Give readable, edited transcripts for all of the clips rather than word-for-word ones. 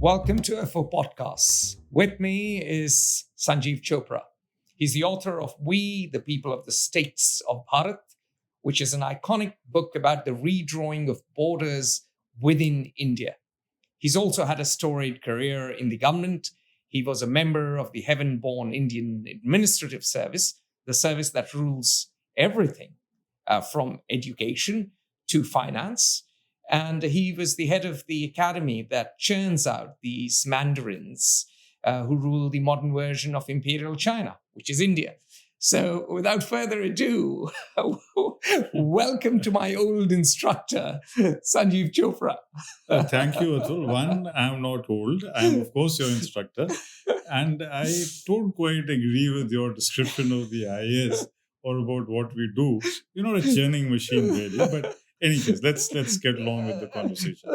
Welcome to FO Podcasts. With me is Sanjeev Chopra. He's the author of We, the People of the States of Bharat, which is an iconic book about the redrawing of borders within India. He's also had a storied career in the government. He was a member of the heaven-born Indian Administrative Service, the service that rules everything from education to finance. And he was the head of the academy that churns out these mandarins who rule the modern version of imperial China, which is India. So without further ado, welcome to my old instructor, Sanjeev Chopra. Thank you, Atul. One, I'm not old. I'm, of course, your instructor. And I don't quite agree with your description of the IAS or about what we do. You're not a churning machine, really. But anyways, let's get along with the conversation.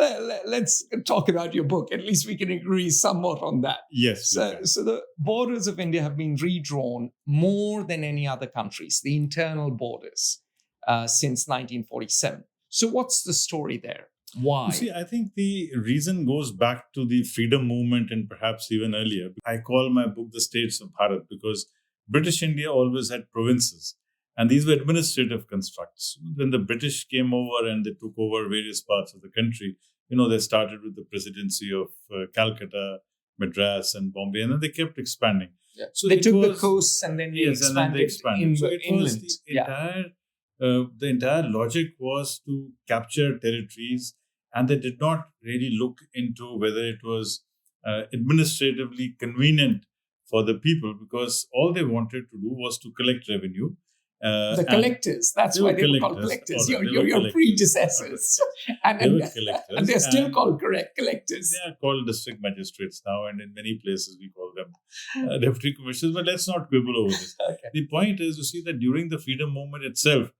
Let's talk about your book. At least we can agree somewhat on that. Yes. So the borders of India have been redrawn more than any other countries, the internal borders, since 1947. So what's the story there? Why? You see, I think the reason goes back to the freedom movement and perhaps even earlier. I call my book The States of Bharat because British India always had provinces. And these were administrative constructs. When the British came over and they took over various parts of the country, they started with the presidency of Calcutta, Madras, and Bombay, and then they kept expanding. Yeah. So they took the coasts and then they expanded. So it inland. was the entire logic was to capture territories, and they did not really look into whether it was administratively convenient for the people, because all they wanted to do was to collect revenue. The collectors, that's why they were called collectors. Your predecessors. And they're still called collectors. They are called district magistrates now, and in many places we call them deputy commissioners, but let's not quibble over this. Okay. The point is, you see that during the freedom movement itself,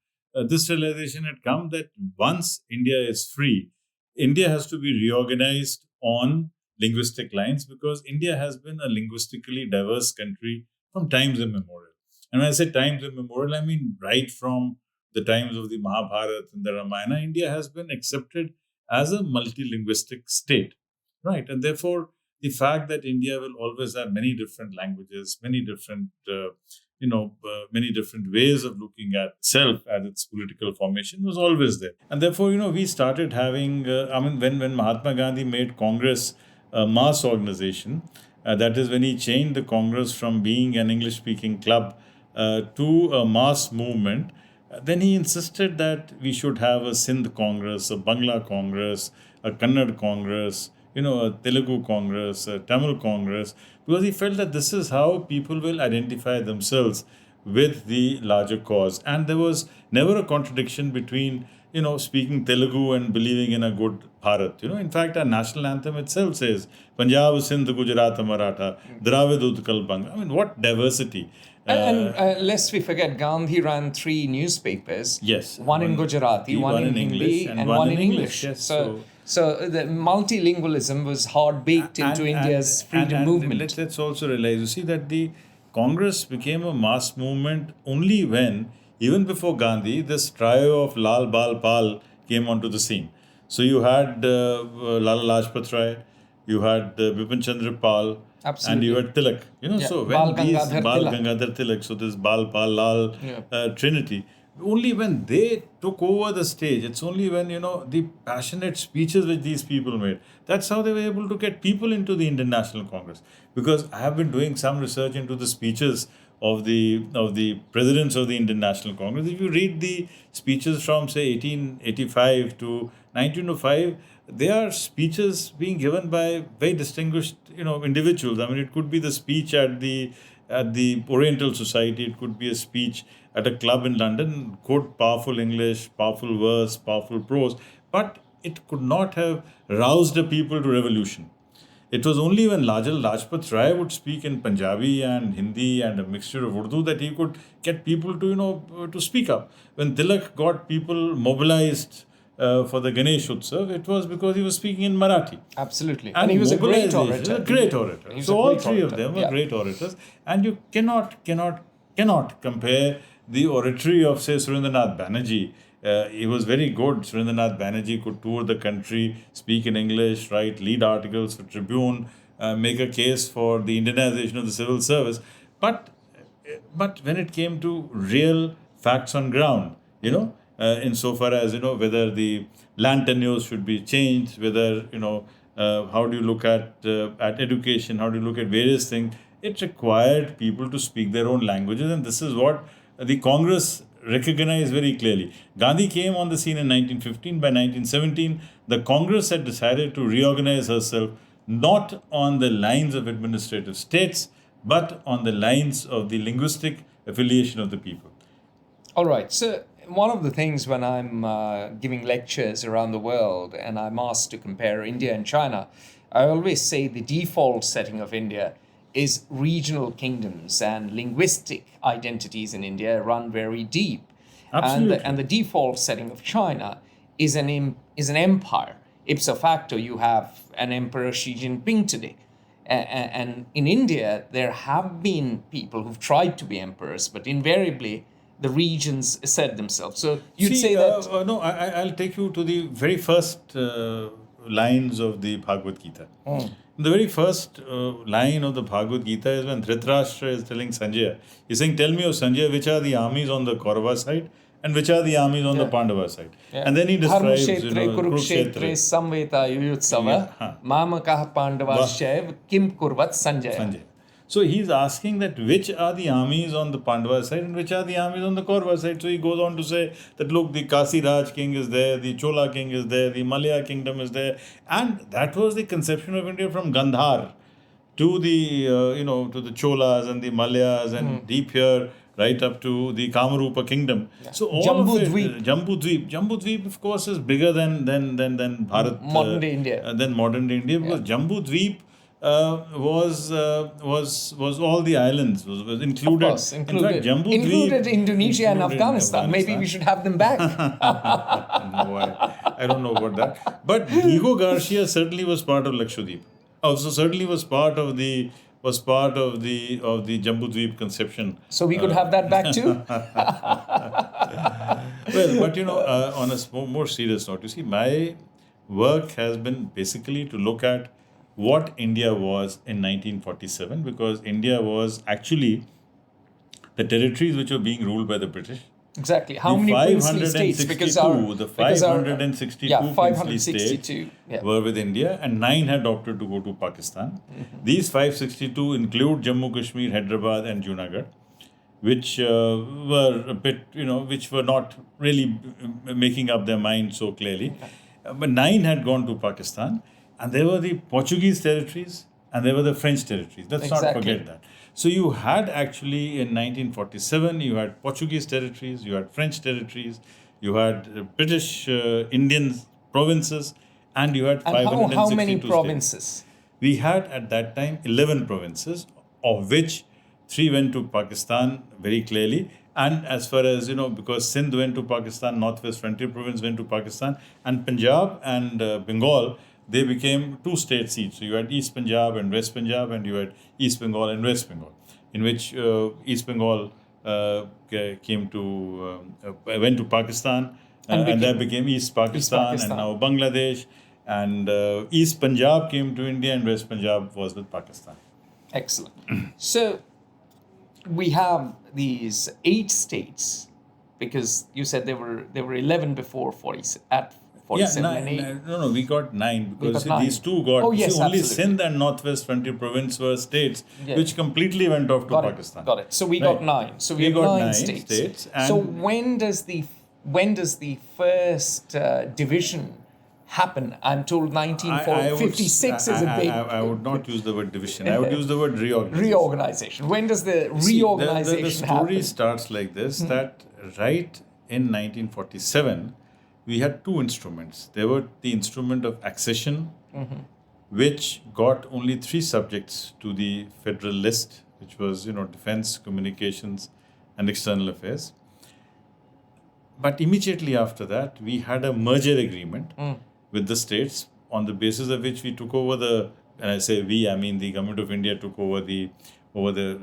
this realization had come that once India is free, India has to be reorganized on linguistic lines, because India has been a linguistically diverse country from times immemorial. And when I say times immemorial, I mean right from the times of the Mahabharata and the Ramayana, India has been accepted as a multilinguistic state, right? And therefore, the fact that India will always have many different languages, many different, many different ways of looking at itself as its political formation was always there. And therefore, we started having, when Mahatma Gandhi made Congress a mass organization, that is when he changed the Congress from being an English-speaking club to a mass movement, then he insisted that we should have a Sindh Congress, a Bangla Congress, a Kannada Congress, a Telugu Congress, a Tamil Congress, because he felt that this is how people will identify themselves with the larger cause. And there was never a contradiction between, speaking Telugu and believing in a good Bharat. In fact, our national anthem itself says, Punjab, Sindh, Gujarati, Maratha, Dravid, Utkal, Banga. I mean, what diversity. And lest we forget, Gandhi ran 3 newspapers. Yes. One in Gujarati, one in Hindi, and one in English. Yes. So the multilingualism was hard baked into India's freedom movement. Let's also realize, you see, that the Congress became a mass movement only when, even before Gandhi, this trio of Lal, Bal, Pal came onto the scene. So you had Lala Lajpat Rai, you had Bipin Chandra Pal, Absolutely. and you had Tilak. So when Bal Gangadhar Tilak, so this Bal, Pal, Lal trinity, only when they took over the stage, it's only when, the passionate speeches which these people made, that's how they were able to get people into the Indian National Congress. Because I have been doing some research into the speeches of the presidents of the Indian National Congress. If you read the speeches from, say, 1885 to 1905, they are speeches being given by very distinguished, individuals. I mean, it could be the speech at the Oriental Society. It could be a speech at a club in London, quote powerful English, powerful verse, powerful prose, but it could not have roused the people to revolution. It was only when Lajal Lajpat Rai would speak in Punjabi and Hindi and a mixture of Urdu that he could get people to, to speak up. When Tilak got people mobilized for the Ganesh Utsav, it was because he was speaking in Marathi. Absolutely. And he was a great orator. So all three of them were great orators. And you cannot compare the oratory of, say, Surendranath Banerjee It was very good. Surendranath Banerjee could tour the country, speak in English, write lead articles for Tribune, make a case for the Indianization of the civil service. But when it came to real facts on ground, insofar as whether the land tenures should be changed, whether how do you look at education, how do you look at various things, it required people to speak their own languages, and this is what the Congress recognized very clearly. Gandhi came on the scene in 1915. By 1917, the Congress had decided to reorganize herself not on the lines of administrative states, but on the lines of the linguistic affiliation of the people. All right. So one of the things when I'm giving lectures around the world and I'm asked to compare India and China, I always say the default setting of India is regional kingdoms, and linguistic identities in India run very deep. Absolutely. And the default setting of China is an empire. Ipso facto, you have an Emperor Xi Jinping today. And in India, there have been people who've tried to be emperors, but invariably the regions assert themselves. So you'd say that... no, I'll take you to the very first lines of the Bhagavad Gita. The very first line of the Bhagavad Gita is when Dhritarashtra is telling Sanjaya. He's saying, tell me, O Sanjaya, which are the armies on the Kaurava side and which are the armies on the Pandava side. Yeah. And then he describes, Kurukshetre, Samveta Yuyutsava, Mamakaha Pandavashev, Kim Kurvat Sanjaya. So he's asking that which are the armies on the Pandava side and which are the armies on the Kaurava side. So he goes on to say that look, the Kasi Raj king is there, the Chola king is there, the Malaya kingdom is there, and that was the conception of India from Gandhar to the to the Cholas and the Malayas and deep here right up to the Kamarupa kingdom. Yeah. So all Jambudweep, of course, is bigger than Bharat, modern day India. Than modern day India, because Jambudweep was all the islands was included. Of course, included. In fact, included Indonesia and Afghanistan. Maybe we should have them back. No, I don't know about that. But Diego Garcia certainly was part of Lakshadweep. Also, certainly was part of the Jambudweep conception. So we could have that back too. Well, but on a more serious note, you see, my work has been basically to look at what India was in 1947, because India was actually the territories which were being ruled by the British. Exactly. How many princely states? The 562 states were with India, and 9 had opted to go to Pakistan. Mm-hmm. These 562 include Jammu, Kashmir, Hyderabad and Junagadh, which were a bit, which were not really making up their mind so clearly. Okay. But 9 had gone to Pakistan. And there were the Portuguese territories and there were the French territories. Let's not forget that. So you had actually in 1947, you had Portuguese territories, you had French territories, you had British Indian provinces, and you had 562 how many provinces? States. We had at that time 11 provinces, of which 3 went to Pakistan very clearly. And as far as, because Sindh went to Pakistan, Northwest Frontier Province went to Pakistan, and Punjab and Bengal, they became 2 states each. So you had East Punjab and West Punjab, and you had East Bengal and West Bengal, in which East Bengal went to Pakistan, and that became East Pakistan, and now Bangladesh. And East Punjab came to India, and West Punjab was with Pakistan. Excellent. So we have these 8 states, because you said there were 11 before 47 and 8. No, we got 9 because these 2 got. Oh, yes, only absolutely. Sindh and Northwest Frontier Province were states which completely went off to Pakistan. Got it. So we got 9. So we got 9 states. And so when does the first division happen? I'm told 1956 is a big... I would not use the word division. I would use the word reorganization. Reorganization. When does the reorganization the story happen? starts like this, that right in 1947, we had 2 instruments. There were the instrument of accession, which got only 3 subjects to the federal list, which was, defense, communications, and external affairs. But immediately after that, we had a merger agreement with the states, on the basis of which we took over and I say we, I mean the government of India took over the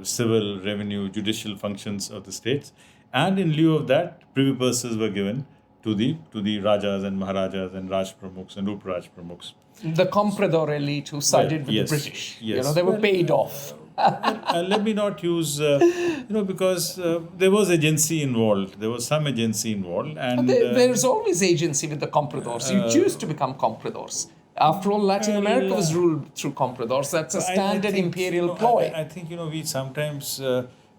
civil, revenue, judicial functions of the states. And in lieu of that, privy purses were given to the Rajas and Maharajas and Raj Pramukhs and Rup Raj Pramukhs. The comprador elite who sided with the British. Yes. They were paid off. Let me not use, because there was agency involved. There was some agency involved. And There's always agency with the compradors. You choose to become compradors. After all, Latin America was ruled through compradors. That's a standard imperial ploy. I think, we sometimes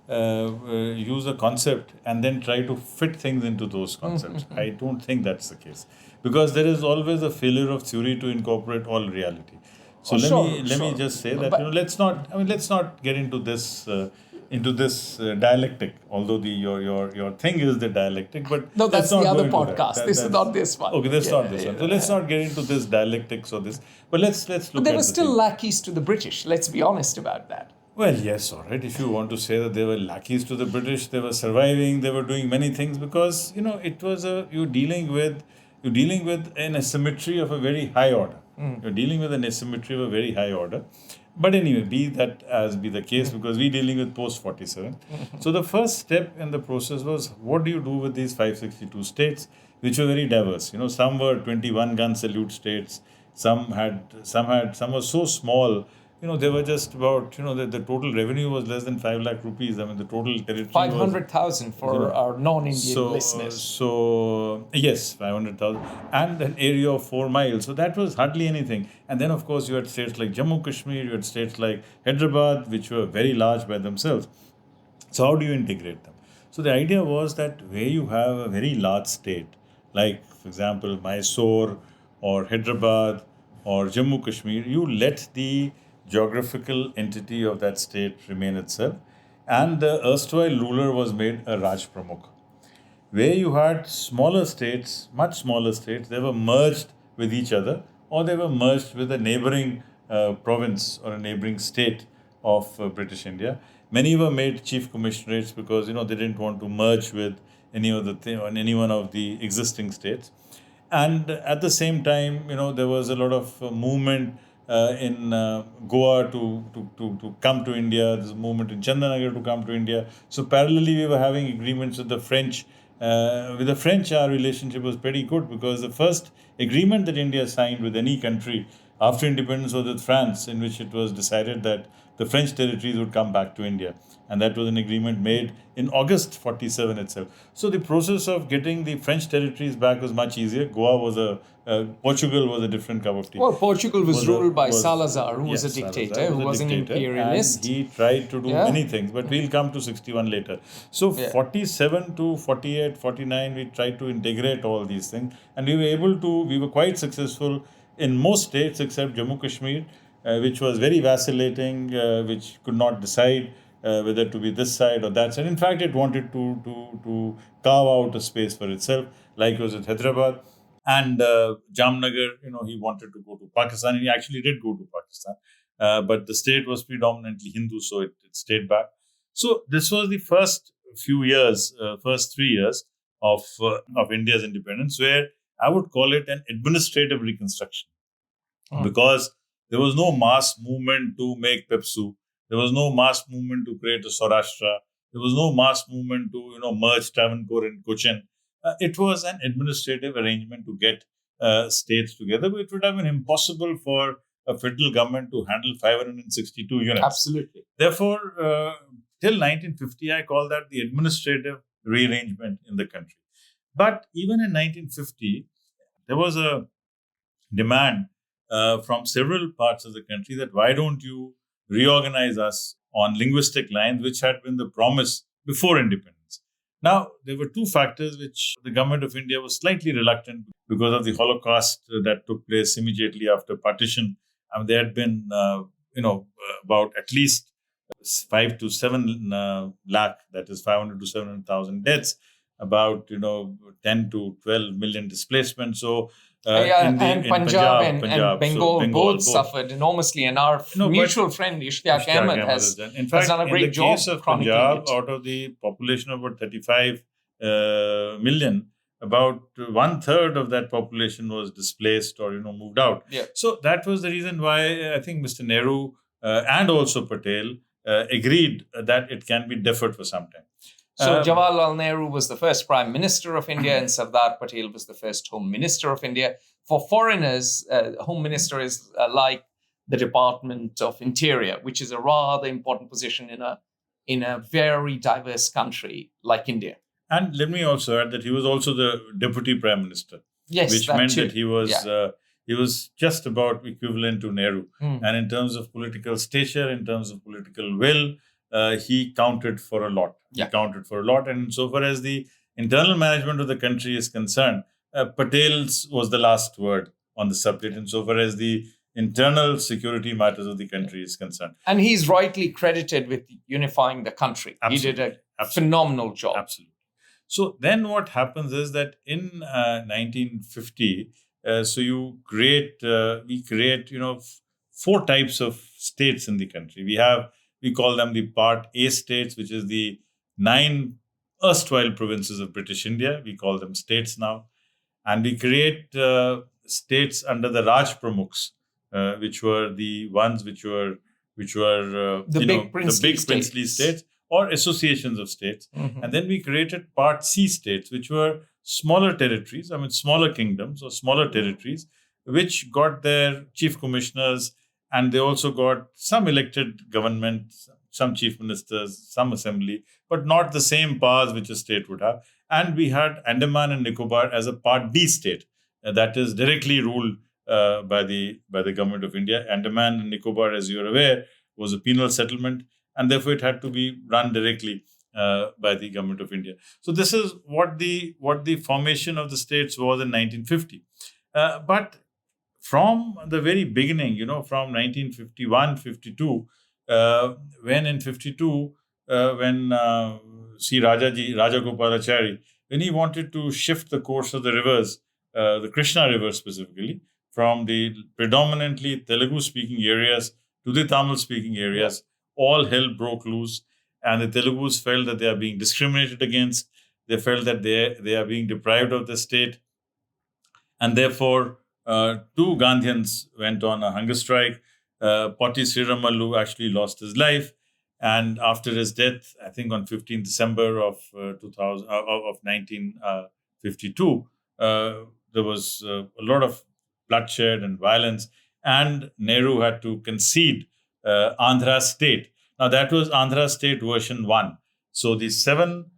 use a concept and then try to fit things into those concepts. I don't think that's the case, because there is always a failure of theory to incorporate all reality. So let me just say that, let's not get into this dialectic. Although your thing is the dialectic, but no, that's the other podcast. That. This is not this one. Okay, this is not this one. So let's not get into this dialectics or this. But let's look. But there were still lackeys to the British. Let's be honest about that. Well, yes, all right. If you want to say that they were lackeys to the British, they were surviving, they were doing many things, because it was you're dealing with an asymmetry of a very high order. You're dealing with an asymmetry of a very high order. But anyway, be that as be the case, because we're dealing with post 47. So the first step in the process was, what do you do with these 562 states, which were very diverse? Some were 21 gun salute states. Some were so small. They were just about, the total revenue was less than 5 lakh rupees. I mean, the total territory 500,000 for our non-Indian listeners. So, yes, 500,000. And an area of 4 miles. So that was hardly anything. And then, of course, you had states like Jammu Kashmir, you had states like Hyderabad, which were very large by themselves. So how do you integrate them? So the idea was that where you have a very large state, like, for example, Mysore or Hyderabad or Jammu Kashmir, you let the geographical entity of that state remain itself, and the erstwhile ruler was made a Raj Pramukh. Where you had smaller states, much smaller states, they were merged with each other, or they were merged with a neighboring province or a neighboring state of British India. Many were made chief commissionerates because they didn't want to merge with any one of the existing states. And at the same time, there was a lot of movement in Goa to come to India. There's a movement in Chandanagar to come to India. So parallelly, we were having agreements with the French. With the French, our relationship was pretty good, because the first agreement that India signed with any country after independence was with France, in which it was decided that the French territories would come back to India. And that was an agreement made in August 47 itself. So the process of getting the French territories back was much easier. Portugal was a different cup of tea. Well, Portugal was ruled by Salazar, who was a dictator, who was an imperialist. And he tried to do many things, but we'll come to 61 later. So 47 to 48, 49, we tried to integrate all these things. And we were quite successful in most states except Jammu Kashmir, which was very vacillating, which could not decide whether to be this side or that side. In fact, it wanted to carve out a space for itself, like it was at Hyderabad. And Jamnagar, he wanted to go to Pakistan. He actually did go to Pakistan. But the state was predominantly Hindu, so it stayed back. So this was the first 3 years of India's independence, where I would call it an administrative reconstruction. Because there was no mass movement to make Pepsu. There was no mass movement to create a Saurashtra. There was no mass movement to merge Travancore and Cochin. It was an administrative arrangement to get states together. But it would have been impossible for a federal government to handle 562 units. Absolutely. Therefore, till 1950, I call that the administrative rearrangement in the country. But even in 1950, there was a demand from several parts of the country that why don't you reorganize us on linguistic lines, which had been the promise before independence. Now, there were two factors which the government of India was slightly reluctant because of the Holocaust that took place immediately after partition. I mean, there had been, about at least 5 to 7 lakh, that is 500 to 700,000 deaths, about 10 to 12 million displacements. So and Punjab and Bengal both suffered enormously, and our mutual friend Ishtiaq Ahmed has done a great job. In the case of Punjab, out of the population of about 35 million, about 1/3 of that population was displaced or moved out. Yeah. So that was the reason why I think Mr. Nehru and also Patel agreed that it can be deferred for some time. So Jawaharlal Nehru was the first Prime Minister of India and Sardar Patel was the first Home Minister of India. For foreigners, Home Minister is like the Department of Interior, which is a rather important position in a very diverse country like India. And let me also add that he was also the Deputy Prime Minister. Yes, which that meant too. that he was just about equivalent to Nehru. And in terms of political stature, in terms of political will, he counted for a lot. Yeah. He counted for a lot. And so far as the internal management of the country is concerned, Patel's was the last word on the subject. And so far as the internal security matters of the country is concerned. And he's rightly credited with unifying the country. Absolutely. He did a phenomenal job. Absolutely. So then what happens is that in 1950, we create, four types of states in the country. We call them the Part A states, which is the 9 erstwhile provinces of British India. We call them states now. And we create states under the Raj Pramukhs, which were the ones which were the big princely states or associations of states. And then we created Part C states, which were smaller territories, smaller kingdoms or smaller territories, which got their chief commissioners, and they also got some elected government, some chief ministers, some assembly, but not the same powers which a state would have. And we had Andaman and Nicobar as a Part D state, that is directly ruled by the government of India. Andaman and Nicobar, as you are aware, was a penal settlement, and therefore it had to be run directly by the government of India. So this is what the formation of the states was in 1950. But from the very beginning, from 1951, 52, when in 52, when C. Rajagopalachari, when he wanted to shift the course of the rivers, the Krishna River specifically, from the predominantly Telugu-speaking areas to the Tamil-speaking areas, all hell broke loose, and the Telugus felt that they are being discriminated against. They felt that they are being deprived of the state, and therefore 2 Gandhians went on a hunger strike. Potti Sriramallu actually lost his life, and after his death, I think on 15 December of 1952, there was a lot of bloodshed and violence, and Nehru had to concede Andhra state. Now that was Andhra state version 1. So the 7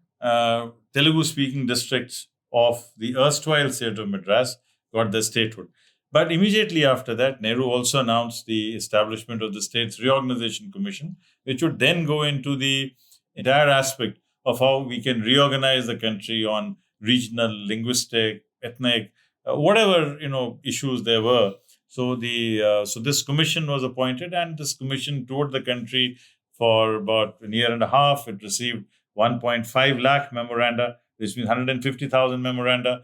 Telugu-speaking districts of the erstwhile state of Madras got the statehood. But immediately after that, Nehru also announced the establishment of the States Reorganization Commission, which would then go into the entire aspect of how we can reorganize the country on regional, linguistic, ethnic, whatever issues there were. So this commission was appointed, and this commission toured the country for about a year and a half. It received 1.5 lakh memoranda, which means 150,000 memoranda.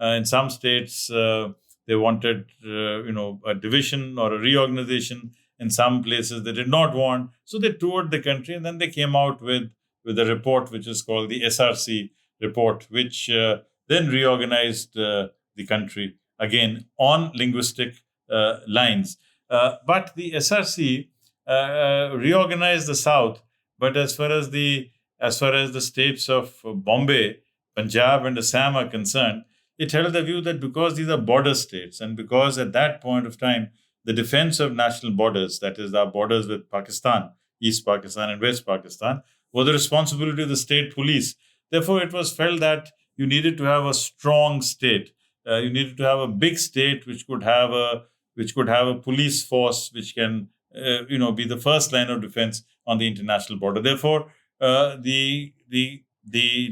In some states, they wanted, a division or a reorganization. In some places, they did not want. So they toured the country, and then they came out with a report, which is called the SRC report, which then reorganized the country again on linguistic lines. But the SRC reorganized the South. But as far as the states of Bombay, Punjab, and Assam are concerned, it held the view that because these are border states, and because at that point of time, the defense of national borders, that is our borders with Pakistan, East Pakistan and West Pakistan, was the responsibility of the state police. Therefore, it was felt that you needed to have a strong state. You needed to have a big state which could have a police force which can be the first line of defense on the international border. Therefore, the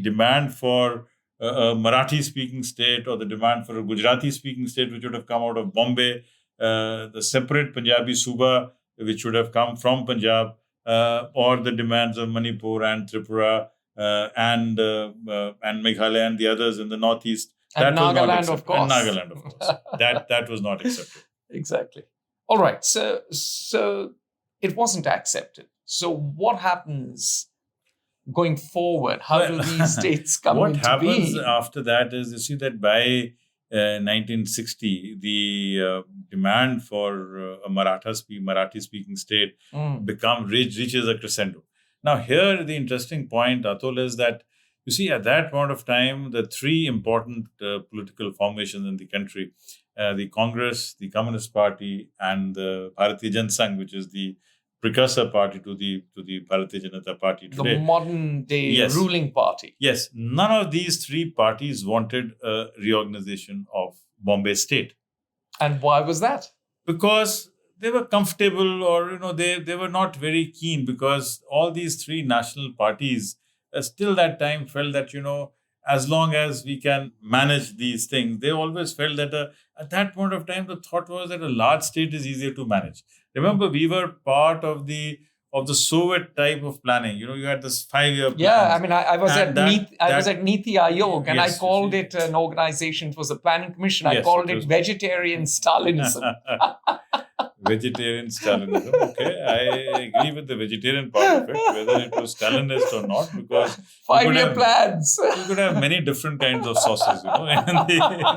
demand for a Marathi-speaking state, or the demand for a Gujarati-speaking state, which would have come out of Bombay, the separate Punjabi Suba, which would have come from Punjab, or the demands of Manipur and Tripura and Meghalaya and the others in the northeast. And Nagaland, of course. And Nagaland, of course. That was not accepted. Exactly. All right. So it wasn't accepted. So what happens going forward? How do these states come into being? What happens after that is, you see that by 1960, the demand for a Marathi-speaking state reaches a crescendo. Now, here the interesting point, Atul, is that you see at that point of time, the three important political formations in the country, the Congress, the Communist Party, and the Bharatiya Janata Sangh, which is the precursor party to the Bharatiya Janata Party The today. modern day Yes. ruling party. Yes, none of these three parties wanted a reorganization of Bombay state And why was that? because they were comfortable, or they were not very keen, because all these three national parties still that time felt that as long as we can manage these things, they always felt that at that point of time the thought was that a large state is easier to manage. Remember, we were part of the Soviet type of planning. You had this 5-year plan. Yeah, I mean, I was And I was at Niti Aayog, and Yes, I called you it an organization. It was a planning commission. I Yes, called it it was- vegetarian Stalinism. Vegetarian Stalinism. Okay, I agree with the vegetarian part of it, whether it was Stalinist or not, because 5-year have- plans. you could have many different kinds of sauces, in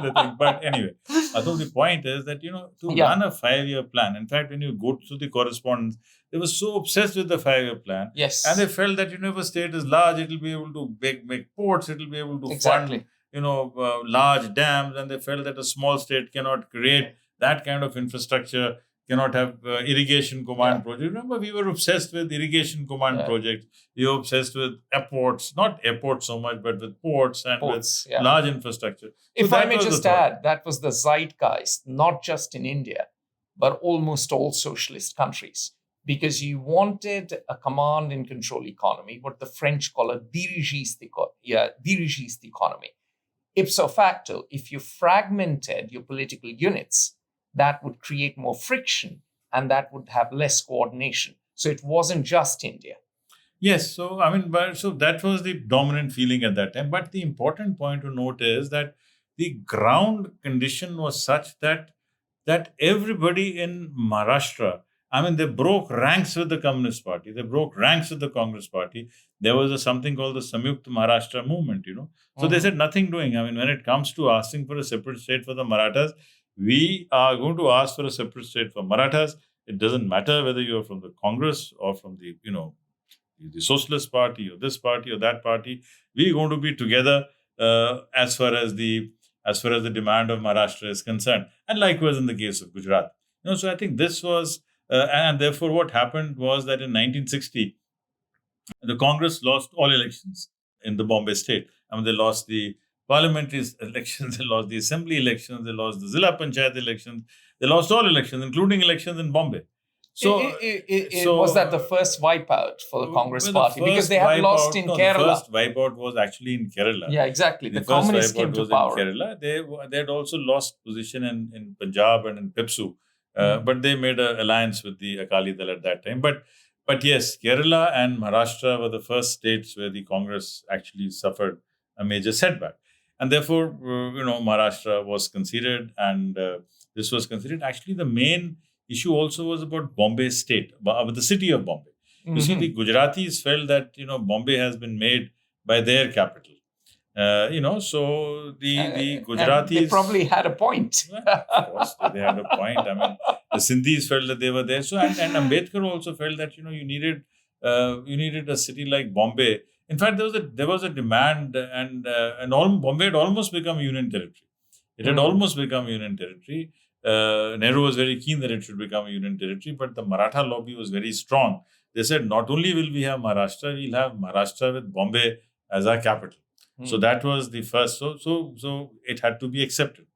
the thing. But anyway, I thought the point is that, to Yeah. run a 5-year plan, in fact, when you go through the correspondence, they were so obsessed with the 5-year plan. Yes. And they felt that, if a state is large, it will be able to make ports, it will be able to Exactly. fund, large dams. And they felt that a small state cannot create that kind of infrastructure, cannot have irrigation command projects. Remember, we were obsessed with irrigation command projects. We were obsessed with airports, not airports so much, but with ports and Ports, with large infrastructure. If So I that may was the just thought. add, that was the zeitgeist, not just in India, but almost all socialist countries, because you wanted a command and control economy, what the French call a dirigiste economy. Ipso facto, if you fragmented your political units, that would create more friction and that would have less coordination. So it wasn't just India. Yes, so so that was the dominant feeling at that time. But the important point to note is that the ground condition was such that everybody in Maharashtra, they broke ranks with the Communist Party. They broke ranks with the Congress Party. There was something called the Samyukt Maharashtra movement. So they said nothing doing. When it comes to asking for a separate state for the Marathas, we are going to ask for a separate state for Marathas. It doesn't matter whether you're from the Congress or from the Socialist Party or this party or that party. We're going to be together as far as the demand of Maharashtra is concerned, and likewise in the case of Gujarat. So I think this was, and therefore what happened was that in 1960, the Congress lost all elections in the Bombay state. They lost the parliamentary elections, they lost the assembly elections, they lost the Zilla Panchayat elections, they lost all elections, including elections in Bombay. So, was that the first wipeout for the Congress Party? Because they had lost in Kerala. The first wipeout was actually in Kerala. Yeah, exactly. The first communists wipeout came to was power. in Kerala. They had also lost position in Punjab and in Pipsu, but they made an alliance with the Akali Dal at that time. But yes, Kerala and Maharashtra were the first states where the Congress actually suffered a major setback. And therefore, Maharashtra was considered, and this was considered. Actually, the main issue also was about Bombay state, the city of Bombay. You see, the Gujaratis felt that, Bombay has been made by their capital. So the Gujaratis... They probably had a point. Of course, they had a point. The Sindhis felt that they were there. So, and Ambedkar also felt that, you needed a city like Bombay. In fact, there was a demand, and Bombay had almost become union territory. It had almost become union territory. Nehru was very keen that it should become a union territory, but the Maratha lobby was very strong. They said, not only will we have Maharashtra, we'll have Maharashtra with Bombay as our capital. So that was the first. So it had to be accepted.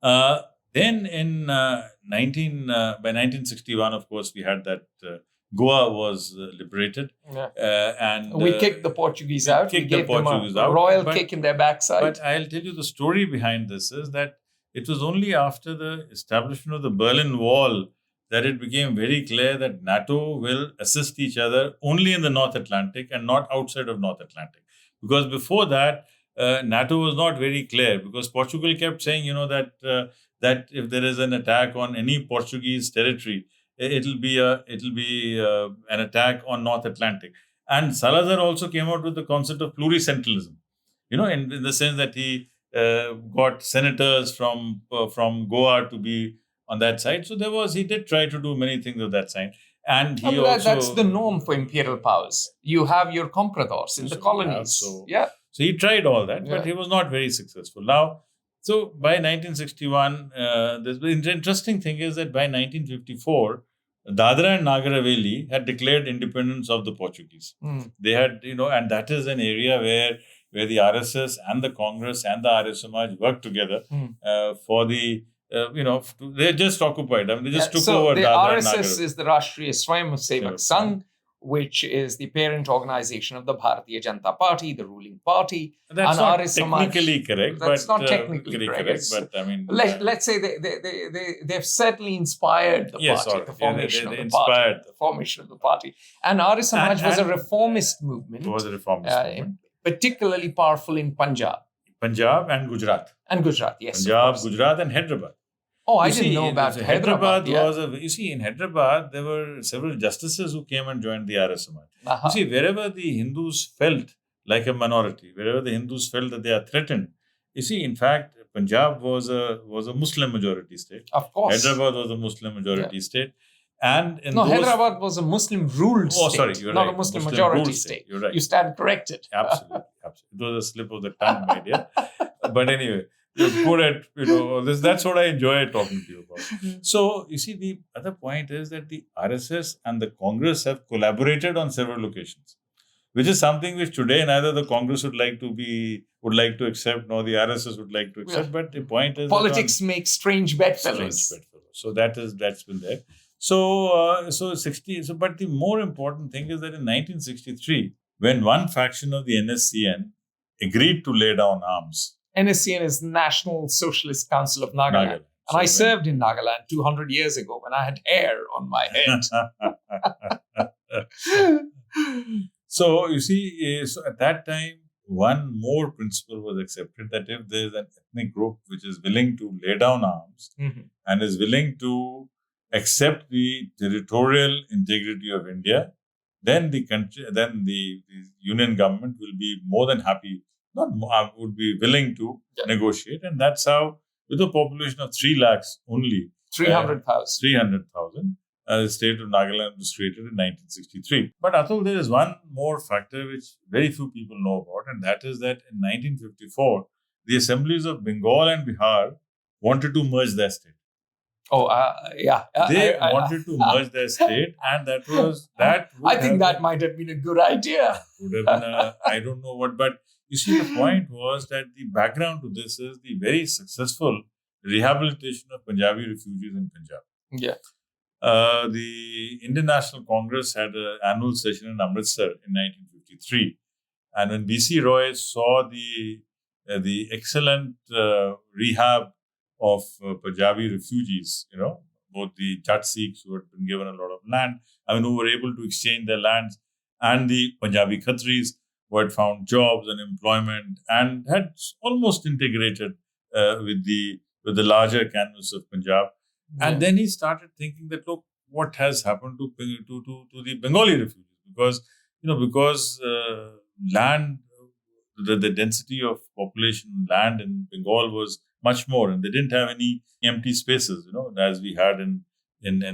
Then in by 1961, of course, we had that Goa was liberated, and we kicked the Portuguese out. We gave them a royal kick in their backside. But I'll tell you the story behind this is that it was only after the establishment of the Berlin Wall that it became very clear that NATO will assist each other only in the North Atlantic and not outside of North Atlantic. Because before that, NATO was not very clear, because Portugal kept saying, that if there is an attack on any Portuguese territory, it'll be an attack on North Atlantic. And Salazar also came out with the concept of pluricentralism, in the sense that he got senators from Goa to be on that side. So he did try to do many things of that side. And he that's the norm for imperial powers. You have your compradors in the colonies. So he tried all that, but he was not very successful. Now, so by 1961, the interesting thing is that by 1954, Dadra and Nagar Haveli had declared independence of the Portuguese. They had, and that is an area where the RSS and the Congress and the Arya Samaj worked together for the, they just occupied. I mean, they just took over the Dadra RSS and Nagar. is the Rashtriya Swayamsevak Sangh, which is the parent organization of the Bharatiya Janata Party, the ruling party. That's not technically correct. That's not technically correct. But I mean, let's say they've certainly inspired the party, the formation of the party, the formation of the party. And Arya Samaj was a reformist movement. It was a reformist movement. Particularly powerful in Punjab. Punjab and Gujarat. And Gujarat, yes. Punjab, Gujarat, and Hyderabad. Oh, I didn't know about Hyderabad. In Hyderabad, there were several justices who came and joined the Arya Samaj. You see, wherever the Hindus felt like a minority, wherever the Hindus felt that they are threatened, you see, in fact, Punjab was a Muslim majority state. Of course. Hyderabad was a Muslim majority state. And Hyderabad was a Muslim ruled state. Oh, sorry, you're not right. a Muslim majority state. You're right. You stand corrected. Absolutely. It was a slip of the tongue, my dear. But anyway, you're good at, this. That's what I enjoy talking to you about. So, you see, the other point is that the RSS and the Congress have collaborated on several occasions, which is something which today neither the Congress would like to accept, nor the RSS would like to accept. But the point is, politics makes strange bedfellows. So that's been there. But the more important thing is that in 1963, when one faction of the NSCN agreed to lay down arms. NSCN is National Socialist Council of Nagaland. And I served in Nagaland 200 years ago when I had hair on my head. So, you see, at that time, one more principle was accepted, that if there is an ethnic group which is willing to lay down arms and is willing to accept the territorial integrity of India, then the union government will be more than happy, would be willing to negotiate. And that's how, with a population of 3 lakhs only, 300,000, the state of Nagaland was created in 1963. But Atul, there is one more factor which very few people know about, and that is that in 1954, the assemblies of Bengal and Bihar wanted to merge their state. They wanted to merge their state, and I think that might have been a good idea. Would have been I don't know what, but you see, the point was that the background to this is the very successful rehabilitation of Punjabi refugees in Punjab. Yeah. The Indian National Congress had an annual session in Amritsar in 1953, and when B.C. Roy saw the excellent rehab of Punjabi refugees, both the Jat Sikhs who had been given a lot of land, who were able to exchange their lands, and the Punjabi Khatris who had found jobs and employment and had almost integrated with the larger canvas of Punjab. Yeah. And then he started thinking that, look, what has happened to the Bengali refugees? Because land, the density of population land in Bengal was much more, and they didn't have any empty spaces, as we had in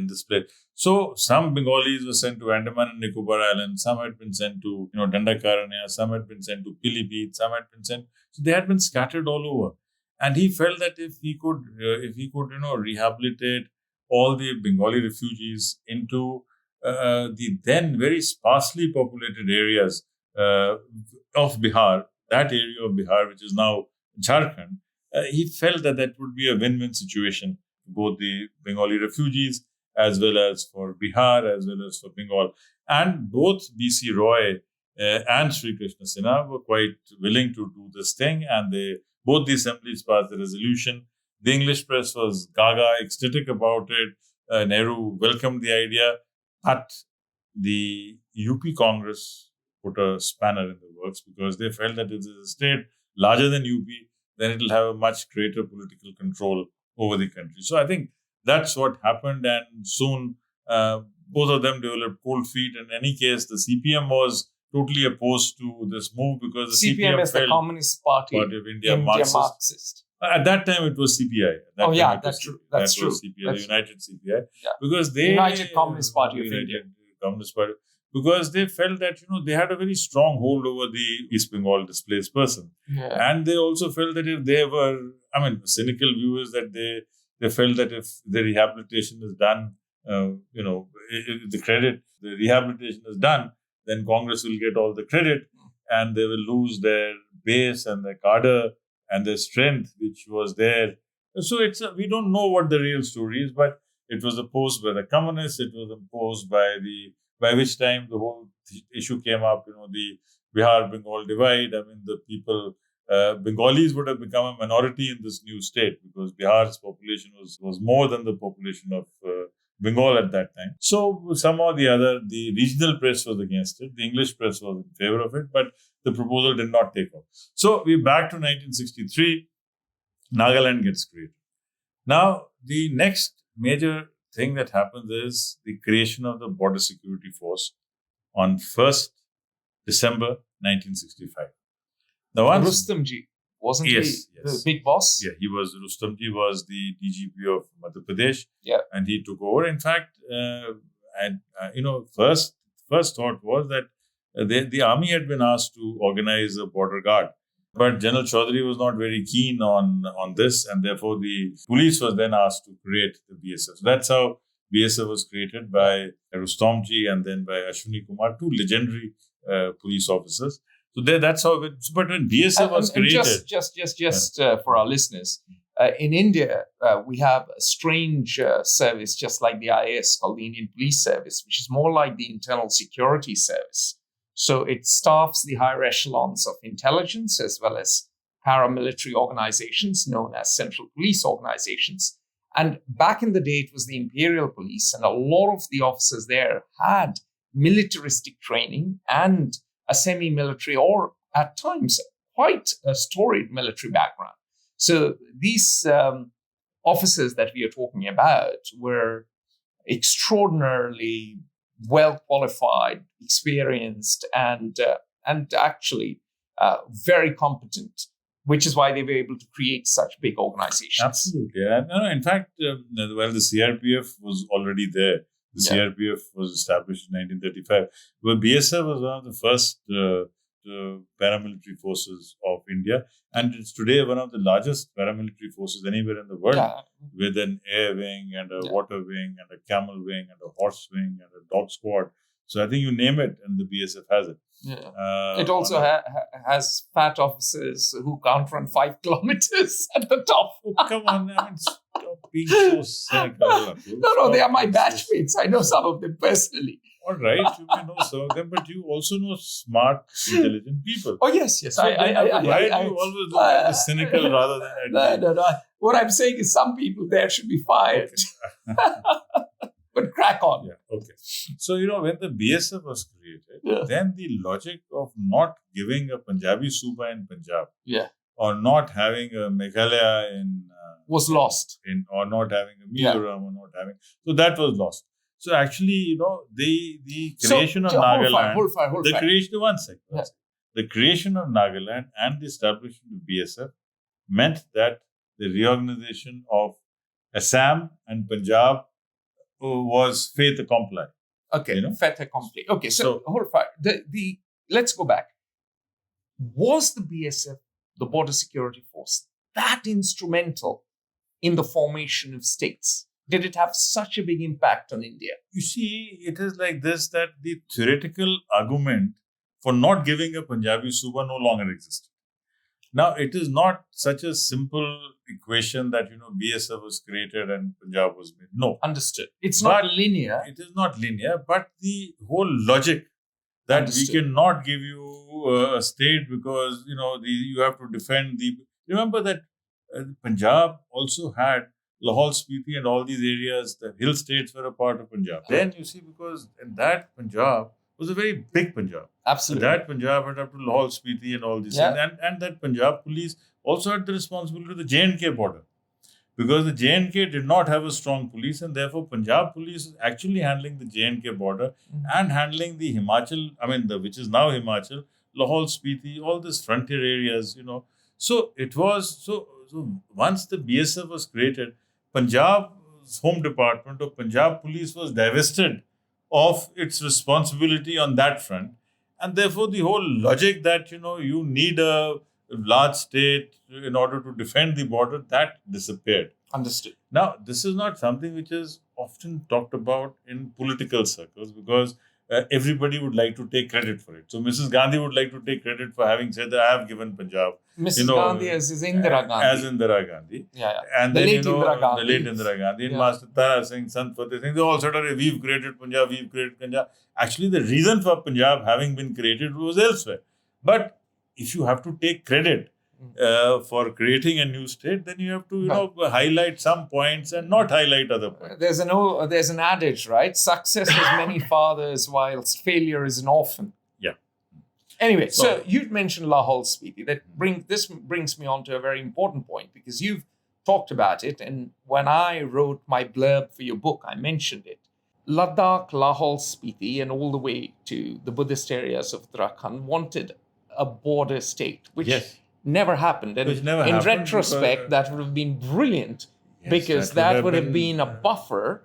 this place. So some Bengalis were sent to Andaman and Nicobar Islands, some had been sent to Dandakaranya, some had been sent to Pilibhit, some had been sent. So they had been scattered all over. And he felt that if he could rehabilitate all the Bengali refugees into the then very sparsely populated areas of Bihar, that area of Bihar, which is now Jharkhand, he felt that would be a win-win situation for both the Bengali refugees as well as for Bihar, as well as for Bengal. And both B.C. Roy and Sri Krishna Sinha were quite willing to do this thing, and both the assemblies passed the resolution. The English press was gaga, ecstatic about it. Nehru welcomed the idea, but the UP Congress put a spanner in the works because they felt that if there's a state larger than UP, then it will have a much greater political control over the country. So I think that's what happened, and soon both of them developed cold feet. In any case, the CPM was totally opposed to this move because the CPM is the Communist Party of India, Marxist. At that time, it was CPI. Oh, yeah, that's true. That's that true. was CPI, That's United CPI, Yeah. because they United Communist Party of India. United Communist Party, because they felt that they had a very strong hold over the East Bengal displaced person, and they also felt that if they were, a cynical view is that they felt that if the rehabilitation is done, if the rehabilitation is done, then Congress will get all the credit, and they will lose their base and their cadre and the strength which was there. So we don't know what the real story is, but it was opposed by the communists. It was opposed by which time the whole issue came up. The Bihar-Bengal divide. The people, Bengalis would have become a minority in this new state because Bihar's population was more than the population of Bengal at that time. So somehow or the other, the regional press was against it. The English press was in favor of it, but the proposal did not take off. So we're back to 1963. Nagaland gets created. Now, the next major thing that happens is the creation of the Border Security Force on 1st December 1965. Now, Rustamji, wasn't he the big boss? Yeah, Rustamji was the DGP of Madhya Pradesh. Yeah. And he took over. In fact, first thought was that the army had been asked to organize a border guard. But General Chaudhary was not very keen on this, and therefore the police was then asked to create the BSF. So that's how BSF was created by Rustomji and then by Ashwini Kumar, two legendary police officers. So that's how. But when BSF was created, just for our listeners, in India we have a strange service, just like the IAS, called the Indian Police Service, which is more like the Internal Security Service. So it staffs the higher echelons of intelligence as well as paramilitary organizations known as central police organizations. And back in the day, it was the imperial police, and a lot of the officers there had militaristic training and a semi-military, or at times quite a storied military background. So these officers that we are talking about were extraordinarily well qualified, experienced, and actually very competent, which is why they were able to create such big organizations. Absolutely. In fact, while the CRPF was already there, the CRPF was established in 1935. But BSF was one of the first paramilitary forces of India, and it's today one of the largest paramilitary forces anywhere in the world, with an air wing and a water wing and a camel wing and a horse wing and a dog squad. So I think you name it, and the BSF has it. Yeah. It also has fat officers who can't run 5 kilometers at the top. Oh, come on, stop being so cynical. No, they are my batchmates. I know some of them personally. All right, you may know some of them, but you also know smart, intelligent people. Oh, yes. So why do you always look at the cynical rather than No. What I'm saying is some people there should be fired. Okay. But crack on. Yeah, okay. So, when the BSF was created, then the logic of not giving a Punjabi Suba in Punjab, or not having a Meghalaya in... was lost. Or not having a Mizoram, or not having... So, that was lost. So, actually, the creation of Nagaland... Hold fire. Creation... One second. The creation of Nagaland and the establishment of BSF meant that the reorganization of Assam and Punjab was fait accompli. Okay, fait accompli. Okay, so hold fire. Let's go back. Was the BSF, the Border Security Force, that instrumental in the formation of states? Did it have such a big impact on India? You see, it is like this, that the theoretical argument for not giving a Punjabi Suba no longer existed. Now, it is not such a simple equation that, BSF was created and Punjab was made. No. Understood. It's not linear. It is not linear, but the whole logic that we cannot give you a state because, you have to defend the... Remember that Punjab also had Lahore, Spiti and all these areas, the hill states were a part of Punjab. Then you see, because that Punjab was a very big Punjab. Absolutely. That Punjab had up to Lahore, Spiti and all these things. And that Punjab police also had the responsibility of the J&K border. Because the J&K did not have a strong police, and therefore Punjab police is actually handling the J&K border and handling the Himachal, which is now Himachal, Lahore, Spiti, all these frontier areas, So it was, so once the BSF was created, Punjab's Home Department or Punjab Police was divested of its responsibility on that front. And therefore, the whole logic that, you need a large state in order to defend the border, that disappeared. Understood. Now, this is not something which is often talked about in political circles because everybody would like to take credit for it. So, Mrs. Gandhi would like to take credit for having said that I have given Punjab. Mrs. Gandhi as is Indira Gandhi. As Indira Gandhi. Yeah. And the then, late Indira Gandhi. the late Indira Gandhi, and Master Tara Singh, Sant Fateh Singh, they all said, we've created Punjab, we've created Punjab. Actually, the reason for Punjab having been created was elsewhere. But if you have to take credit for creating a new state, then you have to, highlight some points and not highlight other points. There's an adage, right? Success has many fathers, whilst failure is an orphan. Yeah. Anyway, so you'd mentioned Lahore Spiti. This brings me on to a very important point because you've talked about it, and when I wrote my blurb for your book, I mentioned it. Ladakh, Lahore Spiti, and all the way to the Buddhist areas of Uttarakhand wanted a border state, which never happened. And in retrospect, that would have been brilliant because that would have been a buffer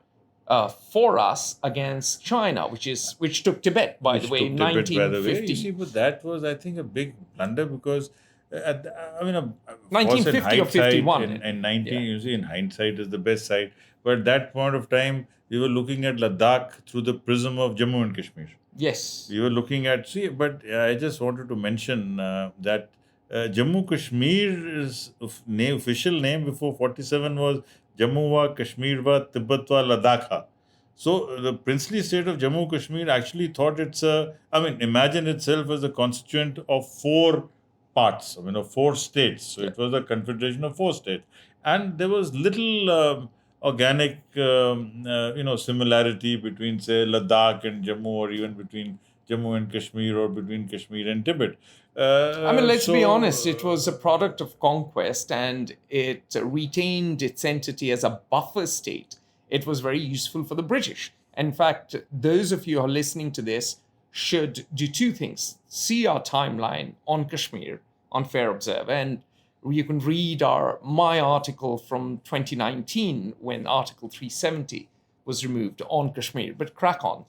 for us against China, which took Tibet, by the way, in 1950. You see, but that was, I think, a big blunder because, 1950 or 51. In hindsight is the best side. But at that point of time, we were looking at Ladakh through the prism of Jammu and Kashmir. Yes. We were looking at, but I just wanted to mention that Jammu Kashmir's official name before 47 was Jammuwa, Kashmirwa, Tibetwa, Ladakha. So the princely state of Jammu Kashmir actually thought imagined itself as a constituent of 4 parts, of 4 states. So it was a confederation of 4 states. And there was little organic, similarity between, say, Ladakh and Jammu, or even between Jammu and Kashmir, or between Kashmir and Tibet. Let's be honest, it was a product of conquest and it retained its entity as a buffer state. It was very useful for the British. In fact, those of you who are listening to this should do 2 things. See our timeline on Kashmir on Fair Observer, and you can read my article from 2019 when Article 370 was removed on Kashmir. But crack on.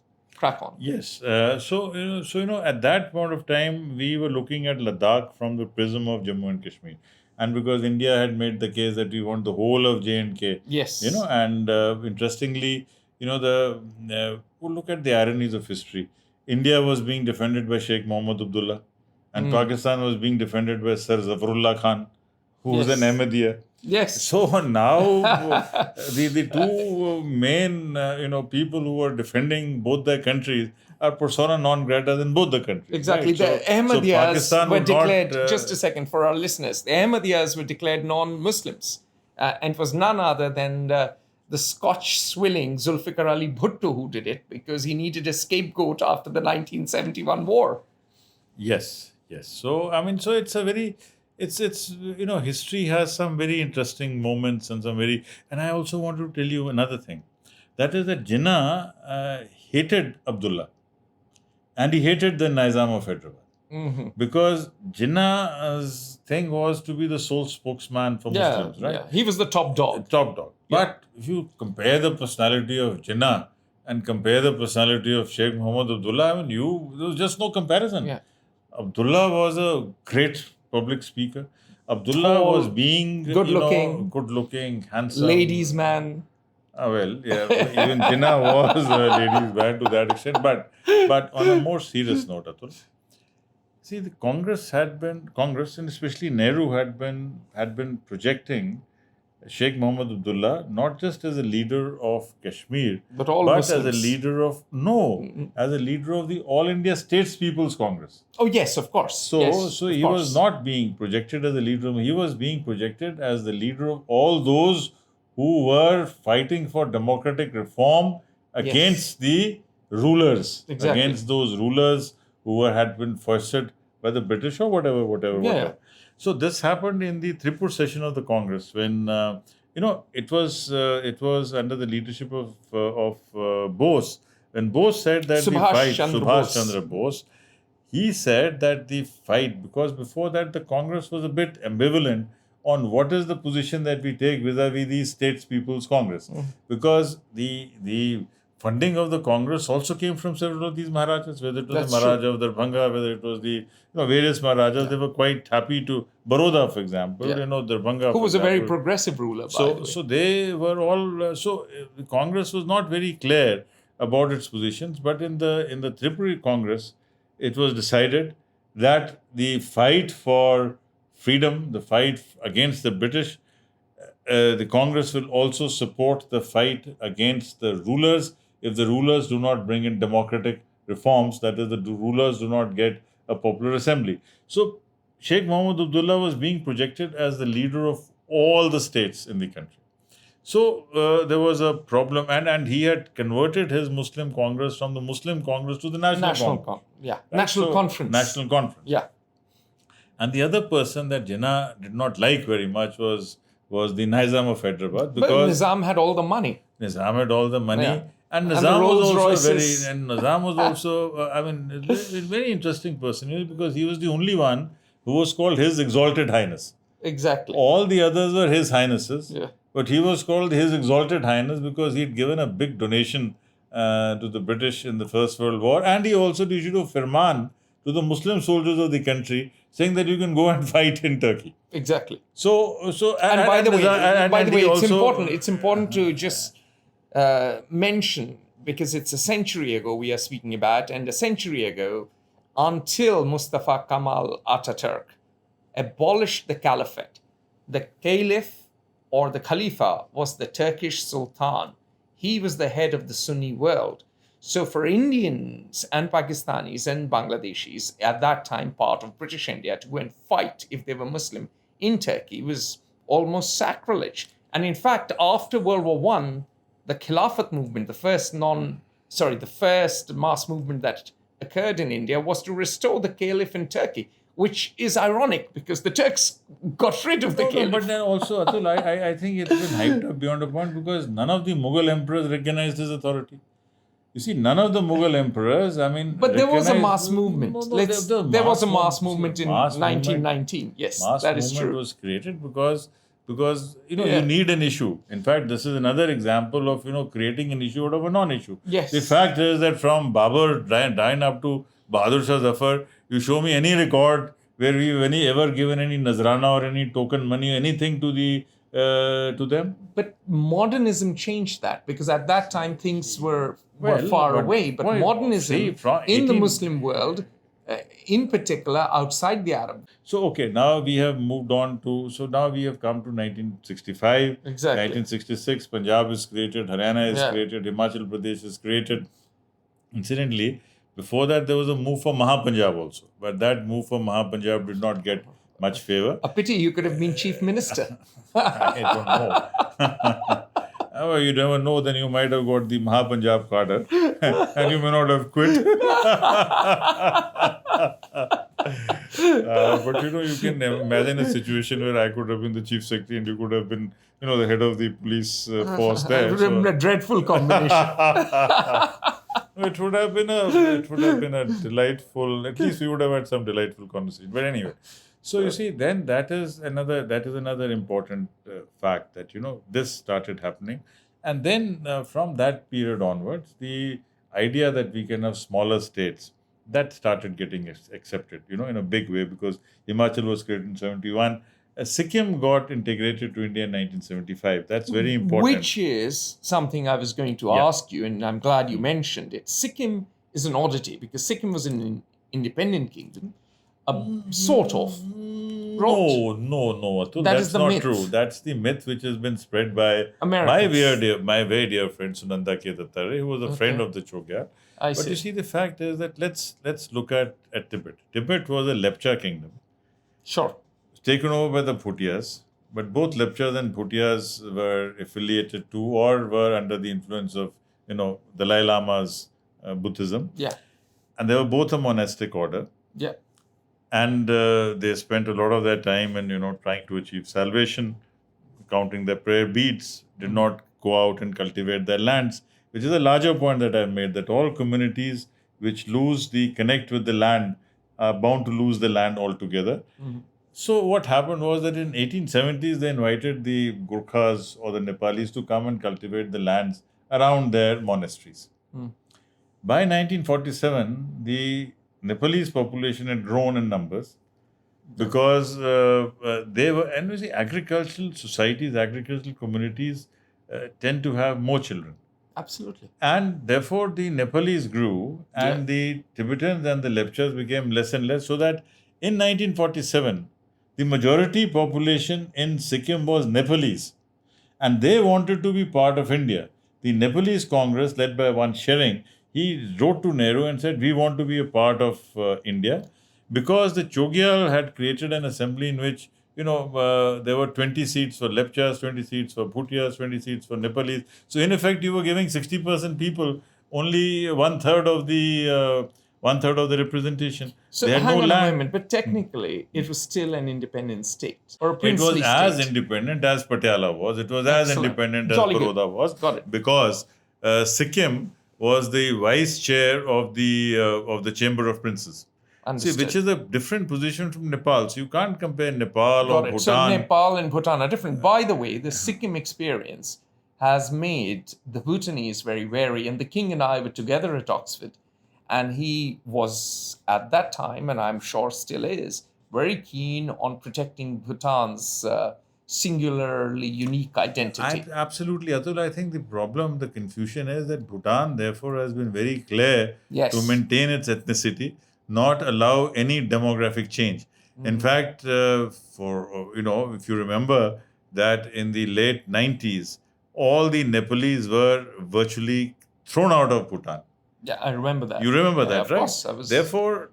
Yes. At that point of time, we were looking at Ladakh from the prism of Jammu and Kashmir. And because India had made the case that we want the whole of J&K. Yes. And interestingly, look at the ironies of history. India was being defended by Sheikh Mohammed Abdullah, and Pakistan was being defended by Sir Zafarullah Khan, who was an Ahmadiyya. Yes. So now the 2 main people who are defending both their countries are persona non grata in both the countries. Exactly. Right? The Ahmadiyyas were declared, just a second for our listeners, the Ahmadiyyas were declared non-Muslims. And it was none other than the Scotch swilling Zulfikar Ali Bhutto who did it because he needed a scapegoat after the 1971 war. Yes. So, so it's a very... history has some very interesting moments and and I also want to tell you another thing. That is that Jinnah hated Abdullah and he hated the Nizam of Hyderabad because Jinnah's thing was to be the sole spokesman for Muslims, right? Yeah. He was the top dog. Yeah. But if you compare the personality of Jinnah and compare the personality of Sheikh Mohammed Abdullah, there was just no comparison. Yeah. Abdullah was a great public speaker. Abdullah was being good looking, handsome. Ladies' man. Even Jinnah was a ladies' man to that extent. But on a more serious note, Atul, see, the Congress and especially Nehru had been projecting Sheikh Mohammed Abdullah not just as a leader of Kashmir, but as a leader of the All India States People's Congress. Oh yes, of course. So he was not being projected as a leader. He was being projected as the leader of all those who were fighting for democratic reform against the rulers, against those rulers who had been foisted by the British or whatever. So this happened in the Tripur session of the Congress when it was under the leadership of Bose. When Bose said that Subhash Chandra Bose, he said that the fight, because before that the Congress was a bit ambivalent on what is the position that we take vis-a-vis the States People's Congress. Because the funding of the Congress also came from several of these Maharajas, whether it was That's the Maharaja of Darbhanga, whether it was the various Maharajas. They were quite happy to, Baroda, for example, Darbhanga, who was a very example. progressive ruler, by the way. So they were all, the Congress was not very clear about its positions, but in the Tripuri Congress, it was decided that the fight for freedom, the fight against the British, the Congress will also support the fight against the rulers if the rulers do not bring in democratic reforms, that is, the rulers do not get a popular assembly. So Sheikh Mohammed Abdullah was being projected as the leader of all the states in the country. So there was a problem, and he had converted his Muslim Congress from the Muslim Congress to the National Congress. National Conference. National Conference. Yeah. And the other person that Jinnah did not like very much was the Nizam of Hyderabad, But because Nizam had all the money. Nizam had all the money. Yeah. And the Nizam was Rolls also Royces. Nizam was also, a very interesting person, because he was the only one who was called His Exalted Highness. Exactly. All the others were His Highnesses. Yeah. But he was called His Exalted Highness because he'd given a big donation to the British in the First World War. And he also issued a firman to the Muslim soldiers of the country saying that you can go and fight in Turkey. Exactly. So And by the way, also, it's important to just mention, because it's a century ago we are speaking about, and a century ago, until Mustafa Kemal Ataturk abolished the caliphate, the caliph or the khalifa was the Turkish sultan. He was the head of the Sunni world. So for Indians and Pakistanis and Bangladeshis at that time, part of British India, to go and fight if they were Muslim in Turkey was almost sacrilege. And in fact, after World War I, the Khilafat movement, the first mass movement that occurred in India was to restore the caliph in Turkey, which is ironic because the Turks got rid of the caliph. But then also, Atul, I think it's been hyped up beyond a point, because none of the Mughal emperors recognized his authority. You see, none of the Mughal emperors, But there was a mass movement. There was a mass movement in 1919. Yes, that is true. Mass movement was created because you need an issue. In fact, this is another example of creating an issue out of a non-issue. Yes. The fact is that from Babur dying up to Bahadur Shah Zafar, you show me any record where we've ever given any nazrana or any token money, anything to them. But modernism changed that, because at that time things were far away. But modernism in the Muslim world, in particular outside the Arab. So, okay, now we have moved on to, now we have come to 1965. Exactly. 1966, Punjab is created, Haryana is created, Himachal Pradesh is created. Incidentally, before that, there was a move for Mahapunjab also. But that move for Mahapunjab did not get much favor. A pity, you could have been chief minister. I don't know. Well, you never know, then you might have got the Mahapunjab cadre and you may not have quit. But you can imagine a situation where I could have been the chief secretary and you could have been, the head of the police force there. It would have been a dreadful combination. It would have been a delightful. At least we would have had some delightful conversation. But anyway, so you see, then that is another important fact that this started happening, and then from that period onwards, the idea that we can have smaller states, that started getting accepted, in a big way, because Himachal was created in 1971. Sikkim got integrated to India in 1975. That's very important. Which is something I was going to ask you, and I'm glad you mentioned it. Sikkim is an oddity, because Sikkim was an independent kingdom, sort of. No. That's not myth. True. That's the myth which has been spread by my very dear friend Sunanda K. Dattare, who was a friend of the Chogyar. But you see, the fact is that let's look at Tibet. Tibet was a Lepcha kingdom. Sure. Taken over by the Bhutias, but both Lepchas and Bhutias were affiliated to or were under the influence of, Dalai Lama's Buddhism. Yeah. And they were both a monastic order. Yeah. And they spent a lot of their time in, trying to achieve salvation, counting their prayer beads, did not go out and cultivate their lands, which is a larger point that I've made, that all communities which lose the connect with the land are bound to lose the land altogether. Mm-hmm. So what happened was that in 1870s they invited the Gurkhas or the Nepalis to come and cultivate the lands around their monasteries. Mm. By 1947, the Nepalese population had grown in numbers because they were, and you see, agricultural societies, agricultural communities tend to have more children. Absolutely. And therefore, the Nepalese grew, and the Tibetans and the Lepchas became less and less. So that in 1947, the majority population in Sikkim was Nepalese, and they wanted to be part of India. The Nepalese Congress, led by one Shering, he wrote to Nehru and said, "We want to be a part of India," because the Chogyal had created an assembly in which there were 20 seats for Lepchas, 20 seats for Bhutias, 20 seats for Nepalese. So in effect, you were giving 60% people only one third of the representation. So They had hang no on land. a moment, but technically it was still an independent state or a It princely was as state. independent as Patiala was. It was as Excellent. independent as Jolly good. Baroda was. Got it. Because Sikkim was the vice chair of the Chamber of Princes. Understood. See, which is a different position from Nepal. So you can't compare Nepal Got or it. Bhutan. So Nepal and Bhutan are different. By the way, the Sikkim experience has made the Bhutanese very wary. And the king and I were together at Oxford. And he was, at that time, and I'm sure still is, very keen on protecting Bhutan's singularly unique identity. Absolutely, Atul. I think the confusion is that Bhutan, therefore, has been very clear Yes. to maintain its ethnicity, not allow any demographic change. In fact, if you remember that in the late 90s, all the Nepalese were virtually thrown out of Bhutan. Yeah, I remember that. You remember that, of right? Course, I was... Therefore,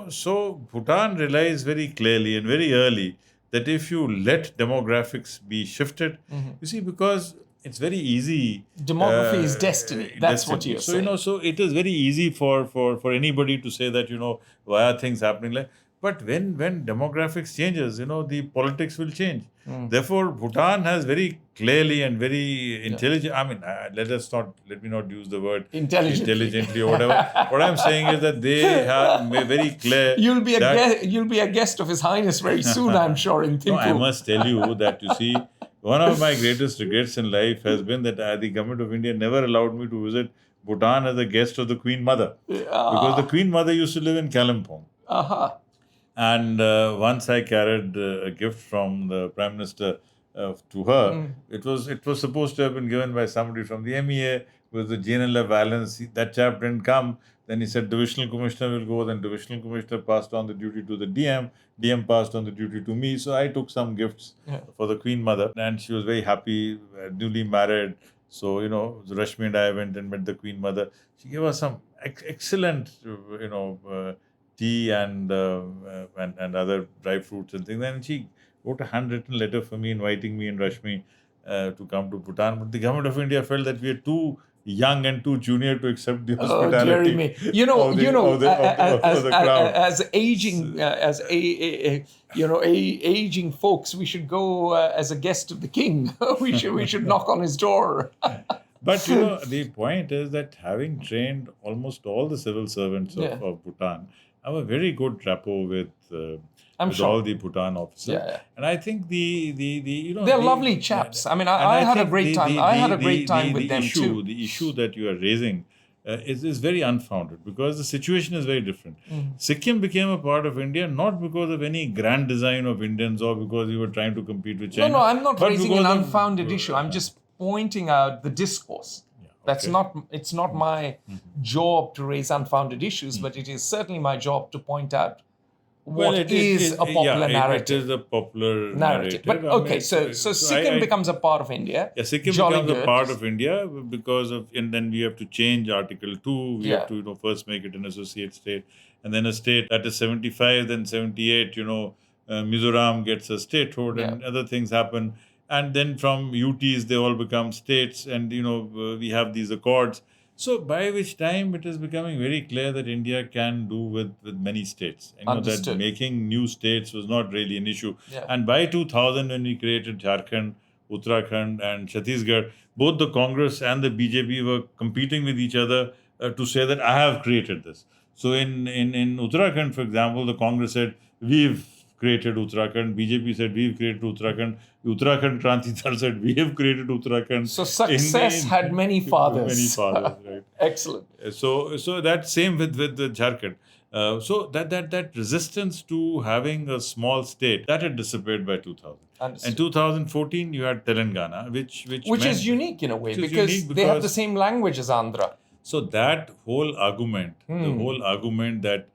so Bhutan realized very clearly and very early that if you let demographics be shifted, you see, because it's very easy. Demography is destiny. That's what you're saying. So it is very easy for anybody to say that, why are things happening like. But when demographics changes, the politics will change. Therefore, Bhutan has very clearly and very intelligent. I mean, let me not use the word intelligently or whatever. What I'm saying is that they have very clear. You'll be a guest of His Highness very soon, I'm sure, in Thimphu. No, I must tell you that, you see, one of my greatest regrets in life has been that the government of India never allowed me to visit Bhutan as a guest of the Queen Mother. Because the Queen Mother used to live in Kalimpong. And once I carried a gift from the Prime Minister to her. It was supposed to have been given by somebody from the MEA with the GNLF balance. That chap didn't come. Then he said divisional commissioner will go. Then divisional commissioner passed on the duty to the DM. DM passed on the duty to me. So I took some gifts for the Queen Mother, and she was very happy, newly married. So Rashmi and I went and met the Queen Mother. She gave us some excellent, tea and other dry fruits and things. And she wrote a handwritten letter for me inviting me and Rashmi to come to Bhutan. But the government of India felt that we are too young and too junior to accept the hospitality. As aging folks, we should go as a guest of the king. we should knock on his door. But the point is that having trained almost all the civil servants of Bhutan, I have a very good rapport with all the Bhutan officers. And I think they're lovely chaps. I mean, I had a great time. I had a great time with them too. The issue that you are raising is very unfounded because the situation is very different. Sikkim became a part of India not because of any grand design of Indians or because we were trying to compete with China. No, I'm not raising an unfounded issue. I'm just pointing out the discourse. It's not my job to raise unfounded issues, but it is certainly my job to point out what is a popular narrative. It is a popular narrative. But so Sikkim becomes a part of India. Yeah, Sikkim becomes a part of India because of, and then we have to change Article 2. We have to first make it an associate state, and then a state that is 75, then 78. Mizoram gets a statehood, and other things happen. And then from UTs, they all become states, and we have these accords. So by which time it is becoming very clear that India can do with many states. And that making new states was not really an issue. And by 2000, when we created Jharkhand, Uttarakhand, and Chhattisgarh, both the Congress and the BJP were competing with each other to say that I have created this. So in Uttarakhand, for example, the Congress said, we've created Uttarakhand. BJP said we've created Uttarakhand. Uttarakhand Kranti Dal said we have created Uttarakhand. So success had many fathers. Many fathers, right? Excellent. So that same with the Jharkhand. So that resistance to having a small state that had dissipated by 2000. Understood. And 2014 you had Telangana, which is unique in a way because they have the same language as Andhra. So that whole argument, the whole argument that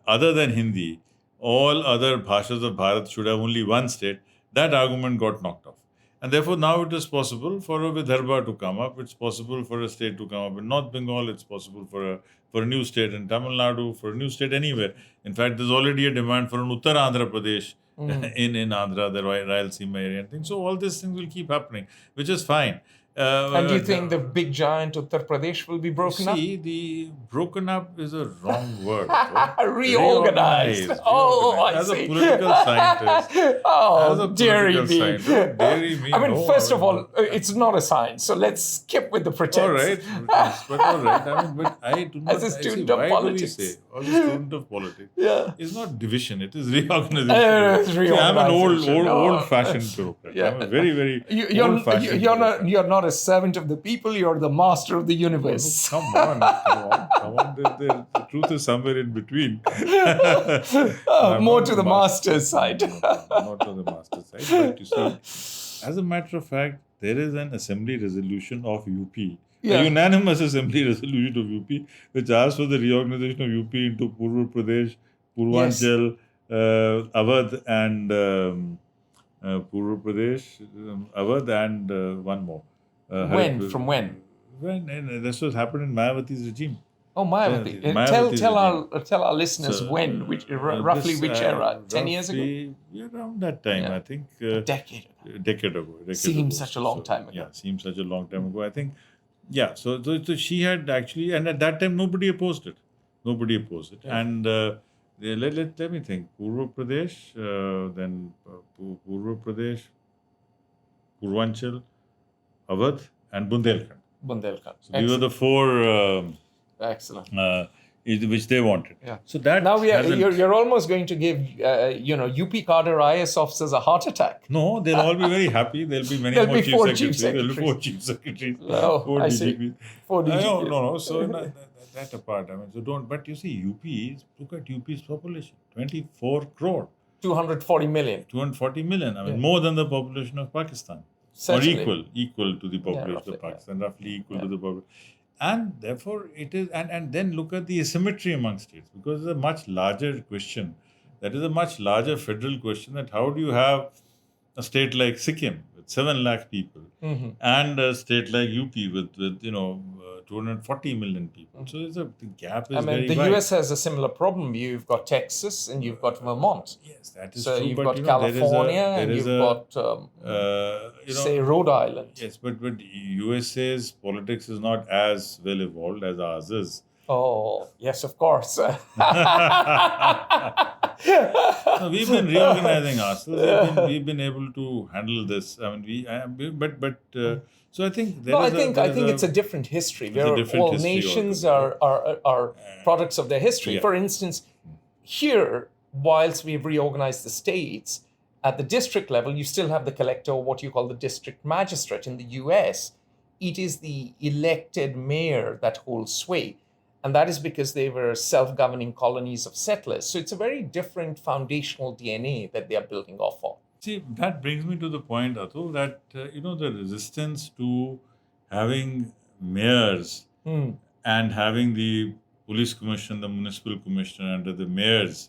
other than Hindi, all other bhashas of Bharat should have only one state, that argument got knocked off. And therefore now it is possible for a Vidarbha to come up, it's possible for a state to come up in North Bengal, it's possible for a new state in Tamil Nadu, for a new state anywhere. In fact, there's already a demand for an Uttar Andhra Pradesh in Andhra, the Rayalaseema area and things. So all these things will keep happening, which is fine. And do you think the big giant Uttar Pradesh will be broken up? See, the broken up is a wrong word. Reorganized. Oh, I as see. A political scientist. Oh, dearie me. Dearie me. I mean, first of all, it's not a science, so let's skip with the pretense. All right. But all right. I mean, but I do not... As a student of politics. As a student of politics. Yeah. It's not division, it is reorganization. It's reorganization. I'm an old-fashioned bureaucrat. Yeah. I'm a very old-fashioned You're not a servant of the people, you're the master of the universe. Come on. The truth is somewhere in between. More to the master's side. Not to the master's side. But you see, as a matter of fact, there is an assembly resolution of UP, a unanimous assembly resolution of UP, which asks for the reorganization of UP into Purva Pradesh, Purvanchal, Awadh, and Purva Pradesh, Awadh, and one more. From when? When this was happened in Mayawati's regime. Oh, Mayawati. Tell our listeners when, roughly which era? 10 years ago? Around that time, I think. A decade ago. Seems such a long time ago. Yeah, seems such a long time ago. I think, so she had actually, and at that time, nobody opposed it. Yeah. And let me think. Purva Pradesh, then Purva Pradesh, Purvanchal, Awadh, and Bundelkhand. So these were the four... Excellent. Which they wanted. Yeah. So that now you're almost going to give UP cadre IS officers a heart attack. No, they'll all be very happy. There'll be many more chief secretaries. There'll be 4 chief secretaries. Oh, 4 I DGPs. see. 4 DGPs. No. So that apart, I mean, so don't. But you see, look at UP's population, 24 crore. 240 million. 240 million. I mean, more than the population of Pakistan. Certainly. Or equal to the population of Pakistan, roughly equal to the population. And therefore, it is, and then look at the asymmetry among states, because it's a much larger question. That is a much larger federal question, that how do you have a state like Sikkim with 7 lakh people and a state like UP with 240 million people. So the gap is very wide. The US has a similar problem. You've got Texas and you've got Vermont. Yes, that is so true. You've got California and you've got, say, Rhode Island. Yes, but USA's politics is not as well evolved as ours is. Oh, yes, of course. No, we've been reorganizing ourselves. We've been able to handle this. I mean, so I think I think it's a different history. All nations are products of their history. Yeah. For instance, here, whilst we've reorganized the states, at the district level, you still have the collector, or what you call the district magistrate. In the US, it is the elected mayor that holds sway. And that is because they were self-governing colonies of settlers. So it's a very different foundational DNA that they are building off of. See, that brings me to the point, Atul, that, the resistance to having mayors and having the police commission, the municipal commissioner under the mayors,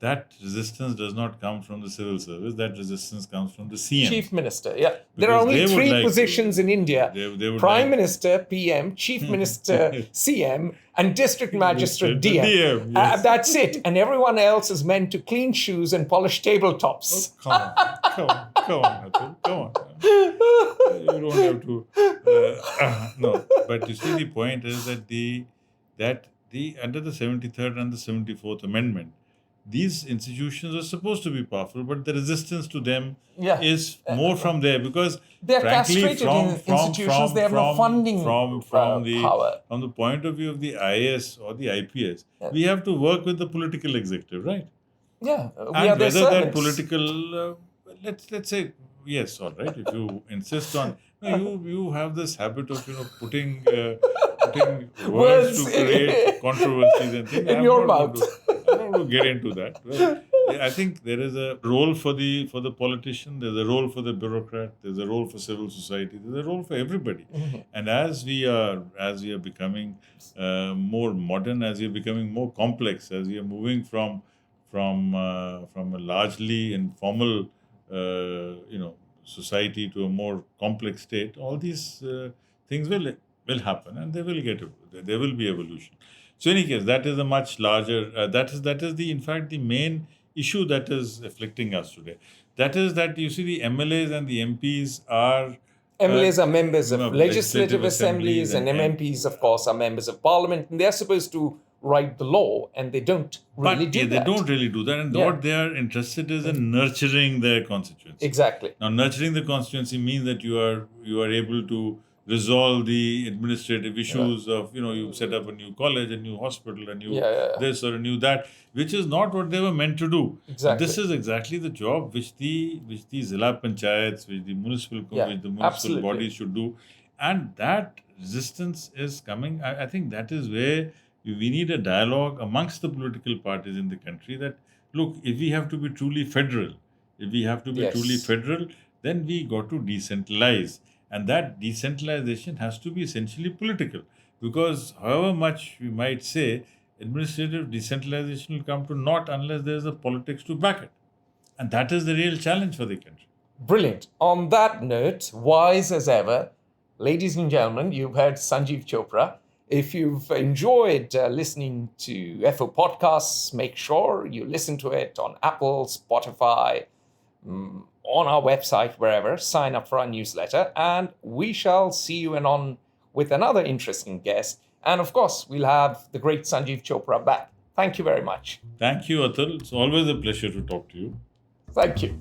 that resistance does not come from the civil service. That resistance comes from the CM. Chief Minister, yeah. There are only 3 positions in India. Prime Minister, PM, Chief Minister, CM, and District Magistrate, DM. Yes. That's it. And everyone else is meant to clean shoes and polish tabletops. Oh, come on, Atul, come on. You don't have to... no, but you see, the point is that under the 73rd and the 74th Amendment, these institutions are supposed to be powerful, but the resistance to them is more from there, because they're frankly, institutions. They have no funding power. From the point of view of the IAS or the IPS, we have to work with the political executive, right? Yeah, we And are their whether that servants. political, let's say yes, all right. If you insist on, no, you have this habit of putting words Words to create controversies and things. in your mouth. I'm not going to get into that. Well, I think there is a role for the politician. There's a role for the bureaucrat. There's a role for civil society. There's a role for everybody. And as we are becoming more modern, as we are becoming more complex, as we are moving from a largely informal society to a more complex state, all these things will happen, and there will be evolution. So in any case, that is a much larger that is the in fact the main issue that is afflicting us today. That is that you see the MLAs and the MPs are MLAs are members of legislative assemblies, and M- MMPs, of course, are members of parliament, and they're supposed to write the law, and they don't really but do they that. don't really do that, and Yeah. what they are interested is in nurturing their constituency. Exactly. Now, nurturing the constituency means that you are able to resolve the administrative issues of you set up a new college, a new hospital, a new this or a new that, which is not what they were meant to do. Exactly. This is exactly the job which the Zilla Panchayats, which the municipal absolutely. bodies should do, and that resistance is coming. I think that is where we need a dialogue amongst the political parties in the country. That look, if we have to be truly federal. If we have to be Yes. truly federal, then we got to decentralize. And that decentralization has to be essentially political. Because however much we might say, administrative decentralization will come to naught unless there is a politics to back it. And that is the real challenge for the country. Brilliant. On that note, wise as ever, ladies and gentlemen, you've heard Sanjeev Chopra. If you've enjoyed listening to FO podcasts, make sure you listen to it on Apple, Spotify, on our website, wherever. Sign up for our newsletter, and we shall see you on with another interesting guest. And of course, we'll have the great Sanjeev Chopra back. Thank you very much. Thank you, Atul. It's always a pleasure to talk to you. Thank you.